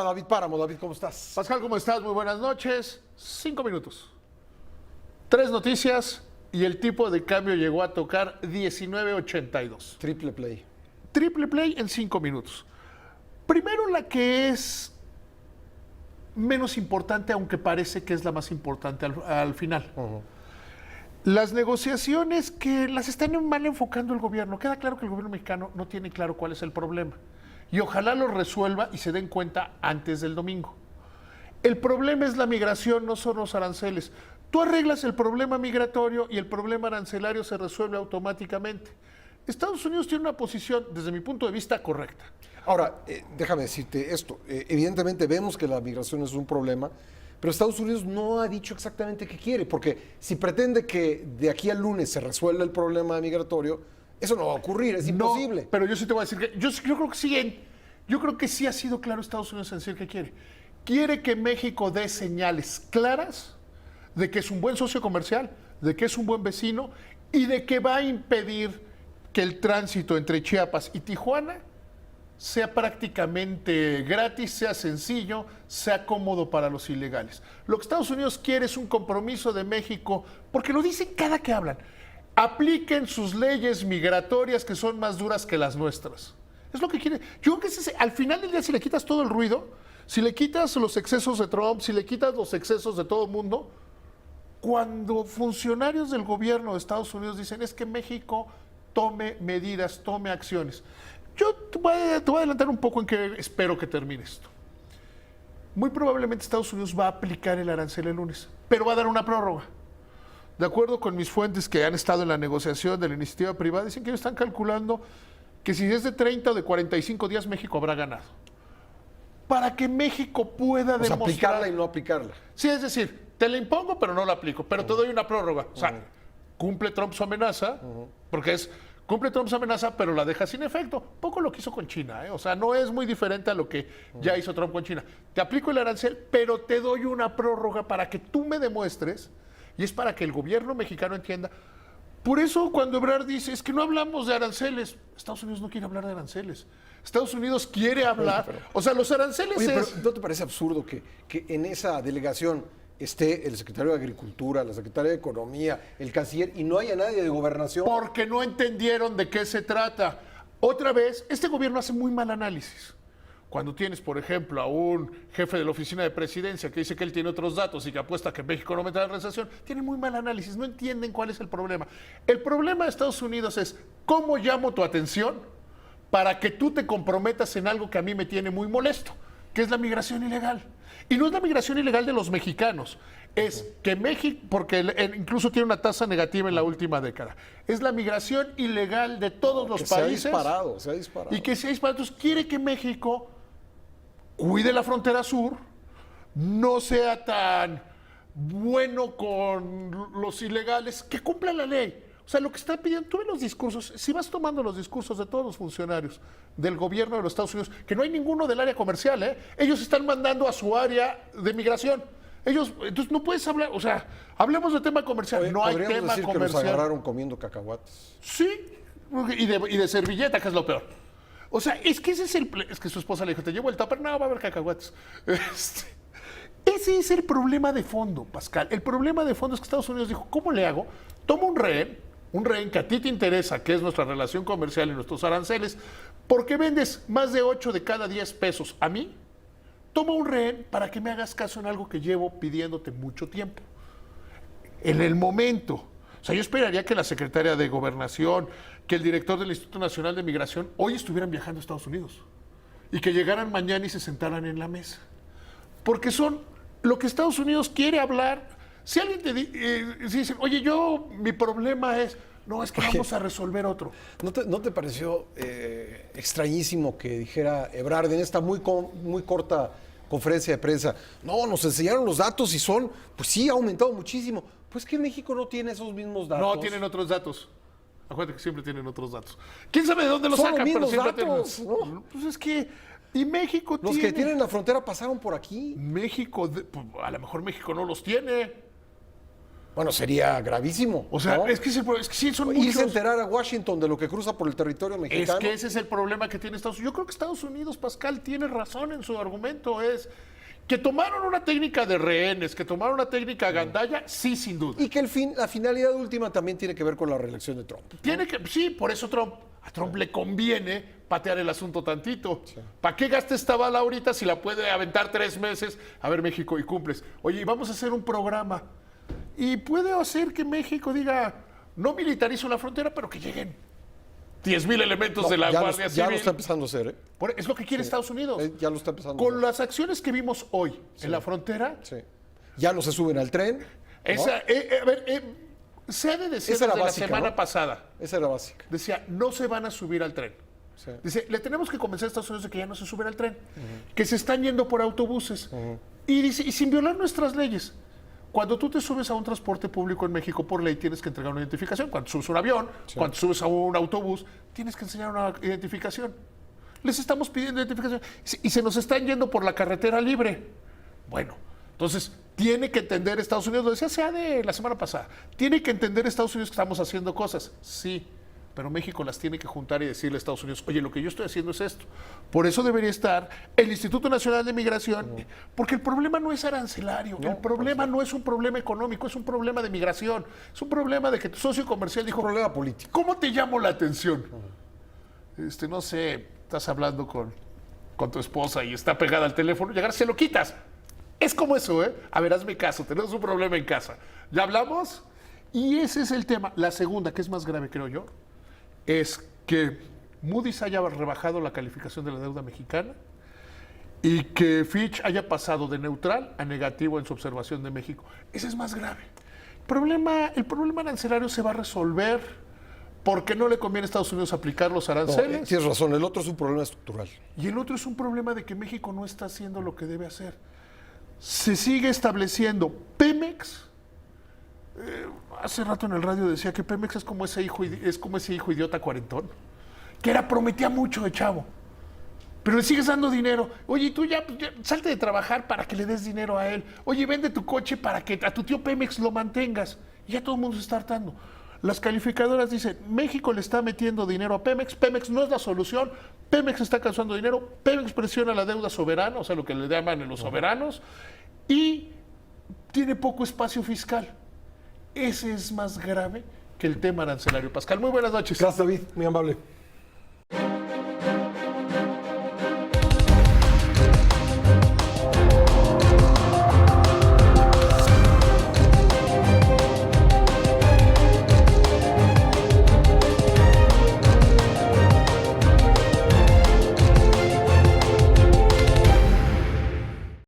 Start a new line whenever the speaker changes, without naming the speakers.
David Páramo. David, ¿cómo estás?
Pascal, ¿cómo estás? Muy buenas noches. 5 minutos. 3 noticias y el tipo de cambio llegó a tocar 19.82.
Triple play.
Triple play en 5 minutos. Primero la que es menos importante, aunque parece que es la más importante al final. Las negociaciones que las están mal enfocando el gobierno. Queda claro que el gobierno mexicano no tiene claro cuál es el problema. Y ojalá lo resuelva y se den cuenta antes del domingo. El problema es la migración, no son los aranceles. Tú arreglas el problema migratorio y el problema arancelario se resuelve automáticamente. Estados Unidos tiene una posición, desde mi punto de vista, correcta.
Ahora, déjame decirte esto. Evidentemente vemos que la migración es un problema, pero Estados Unidos no ha dicho exactamente qué quiere, porque si pretende que de aquí al lunes se resuelva el problema migratorio, eso no va a ocurrir, es imposible.
No, pero yo sí te voy a decir que yo creo que sí, yo creo que sí ha sido claro Estados Unidos en decir que quiere. Quiere que México dé señales claras de que es un buen socio comercial, de que es un buen vecino y de que va a impedir que el tránsito entre Chiapas y Tijuana sea prácticamente gratis, sea sencillo, sea cómodo para los ilegales. Lo que Estados Unidos quiere es un compromiso de México, porque lo dicen cada que hablan. Apliquen sus leyes migratorias que son más duras que las nuestras. Es lo que quiere. Yo creo que al final del día, si le quitas todo el ruido, si le quitas los excesos de Trump, si le quitas los excesos de todo el mundo, cuando funcionarios del gobierno de Estados Unidos dicen es que México tome medidas, tome acciones. Yo te voy a adelantar un poco en que espero que termine esto. Muy probablemente Estados Unidos va a aplicar el arancel el lunes, pero va a dar una prórroga. De acuerdo con mis fuentes que han estado en la negociación de la iniciativa privada, dicen que ellos están calculando que si es de 30 o de 45 días, México habrá ganado. Para que México pueda demostrar...
aplicarla y no aplicarla.
Sí, es decir, te la impongo, pero no la aplico, pero te doy una prórroga. O sea, cumple Trump su amenaza, porque es... Cumple Trump su amenaza, pero la deja sin efecto. Poco lo que hizo con China, ¿eh? O sea, no es muy diferente a lo que ya hizo Trump con China. Te aplico el arancel, pero te doy una prórroga para que tú me demuestres, y es para que el gobierno mexicano entienda. Por eso cuando Ebrard dice, es que no hablamos de aranceles, Estados Unidos no quiere hablar de aranceles. Estados Unidos quiere hablar, o sea, los aranceles
Oye,
es...
pero ¿no te parece absurdo que en esa delegación esté el secretario de Agricultura, la secretaria de Economía, el canciller, y no haya nadie de Gobernación?
Porque no entendieron de qué se trata. Otra vez, este gobierno hace muy mal análisis. Cuando tienes, por ejemplo, a un jefe de la oficina de presidencia que dice que él tiene otros datos y que apuesta que México no mete la recesión, tiene muy mal análisis, no entienden cuál es el problema. El problema de Estados Unidos es cómo llamo tu atención para que tú te comprometas en algo que a mí me tiene muy molesto, que es la migración ilegal. Y no es la migración ilegal de los mexicanos, es que México, porque incluso tiene una tasa negativa en la última década, es la migración ilegal de todos los países.
Se ha disparado.
Y que se ha disparado. Entonces quiere que México cuide la frontera sur, no sea tan bueno con los ilegales, que cumpla la ley. O sea, lo que está pidiendo, tú ves los discursos, si vas tomando los discursos de todos los funcionarios del gobierno de los Estados Unidos, que no hay ninguno del área comercial, ellos están mandando a su área de migración. Entonces no puedes hablar, o sea, hablemos de tema comercial,
Oye,
no hay
¿podríamos
tema
decir
comercial.
que nos agarraron comiendo cacahuates?
Sí, y de servilleta, que es lo peor. O sea, es que ese es es que su esposa le dijo, te llevo el tupper, no, va a haber cacahuates. Ese es el problema de fondo, Pascal. El problema de fondo es que Estados Unidos dijo, ¿cómo le hago? Tomo un rehén que a ti te interesa, que es nuestra relación comercial y nuestros aranceles, porque vendes más de 8 de cada 10 pesos a mí. Toma un rehén para que me hagas caso en algo que llevo pidiéndote mucho tiempo. En el momento. O sea, yo esperaría que la secretaria de Gobernación, que el director del Instituto Nacional de Migración, hoy estuvieran viajando a Estados Unidos y que llegaran mañana y se sentaran en la mesa. Porque son lo que Estados Unidos quiere hablar. Si alguien te dice, oye, mi problema es, no, es que vamos a resolver otro.
¿No te pareció extrañísimo que dijera Ebrard en esta muy corta conferencia de prensa, no, nos enseñaron los datos y pues sí, ha aumentado muchísimo? Pues que México no tiene esos mismos datos.
No, tienen otros datos. Acuérdate que siempre tienen otros datos. ¿Quién sabe de dónde los
Son
sacan?
los mismos
Pero
datos,
¿no? Pues es que... Y México
Los que tienen la frontera pasaron por aquí.
México, pues, a lo mejor México no los tiene.
Bueno, sería gravísimo.
O sea,
¿no?
es que sí son
Irse a
muchos.
enterar a Washington de lo que cruza por el territorio
Es
mexicano.
que ese es el problema que tiene Estados Unidos. Yo creo que Estados Unidos, Pascal, tiene razón en su argumento. Es que tomaron una técnica de rehenes, que tomaron una técnica gandalla, sí, sin duda.
Y que la finalidad última también tiene que ver con la reelección de Trump.
Sí, por eso a Trump le conviene patear el asunto tantito. ¿Para qué gasta esta bala ahorita si la puede aventar 3 meses? A ver, México, y cumples. Oye, vamos a hacer un programa. Y puede hacer que México diga, no militarizo la frontera, pero que lleguen 10,000 elementos de la Guardia Civil.
Ya lo está empezando a hacer, ¿eh?
Es lo que quiere Estados Unidos.
Ya lo está empezando a
Con
hacer.
las acciones que vimos hoy en la frontera,
Sí. Ya no se suben al tren. ¿no?
Se ha de decir
Esa era
desde
básica,
la semana
¿no?
pasada.
Esa era básica.
Decía, no se van a subir al tren.
Sí.
Dice, le tenemos que convencer a Estados Unidos de que ya no se suben al tren, que se están yendo por autobuses. Y dice, y sin violar nuestras leyes. Cuando tú te subes a un transporte público en México, por ley tienes que entregar una identificación. Cuando subes a un avión, cuando subes a un autobús, tienes que enseñar una identificación. Les estamos pidiendo identificación. Y se nos están yendo por la carretera libre. Bueno, entonces tiene que entender Estados Unidos, lo decía sea de la semana pasada, tiene que entender Estados Unidos que estamos haciendo cosas. Sí, pero México las tiene que juntar y decirle a Estados Unidos, oye, lo que yo estoy haciendo es esto. Por eso debería estar el Instituto Nacional de Migración, porque el problema no es arancelario, el problema no es un problema económico, es un problema de migración, es un problema de que tu socio comercial dijo,
Un problema político.
¿cómo te llamo la atención? No sé, estás hablando con tu esposa y está pegada al teléfono, llegar se lo quitas. Es como eso, ¿eh? A ver, hazme caso, tenemos un problema en casa. ¿Ya hablamos? Y ese es el tema. La segunda, que es más grave, creo yo, es que Moody's haya rebajado la calificación de la deuda mexicana y que Fitch haya pasado de neutral a negativo en su observación de México. Ese es más grave. El problema arancelario se va a resolver porque no le conviene a Estados Unidos aplicar los
No,
aranceles.
tienes razón, el otro es un problema estructural.
Y el otro es un problema de que México no está haciendo lo que debe hacer. Se sigue estableciendo Pemex. Hace rato en el radio decía que Pemex es como ese hijo idiota cuarentón, que prometía mucho de chavo, pero le sigues dando dinero. Oye, tú ya salte de trabajar para que le des dinero a él. Oye, vende tu coche para que a tu tío Pemex lo mantengas. Y ya todo el mundo se está hartando. Las calificadoras dicen, México le está metiendo dinero a Pemex, Pemex no es la solución, Pemex está causando dinero, Pemex presiona la deuda soberana, o sea, lo que le llaman los soberanos, y tiene poco espacio fiscal. Ese es más grave que el tema arancelario. Pascal, muy buenas noches.
Gracias, David, muy amable.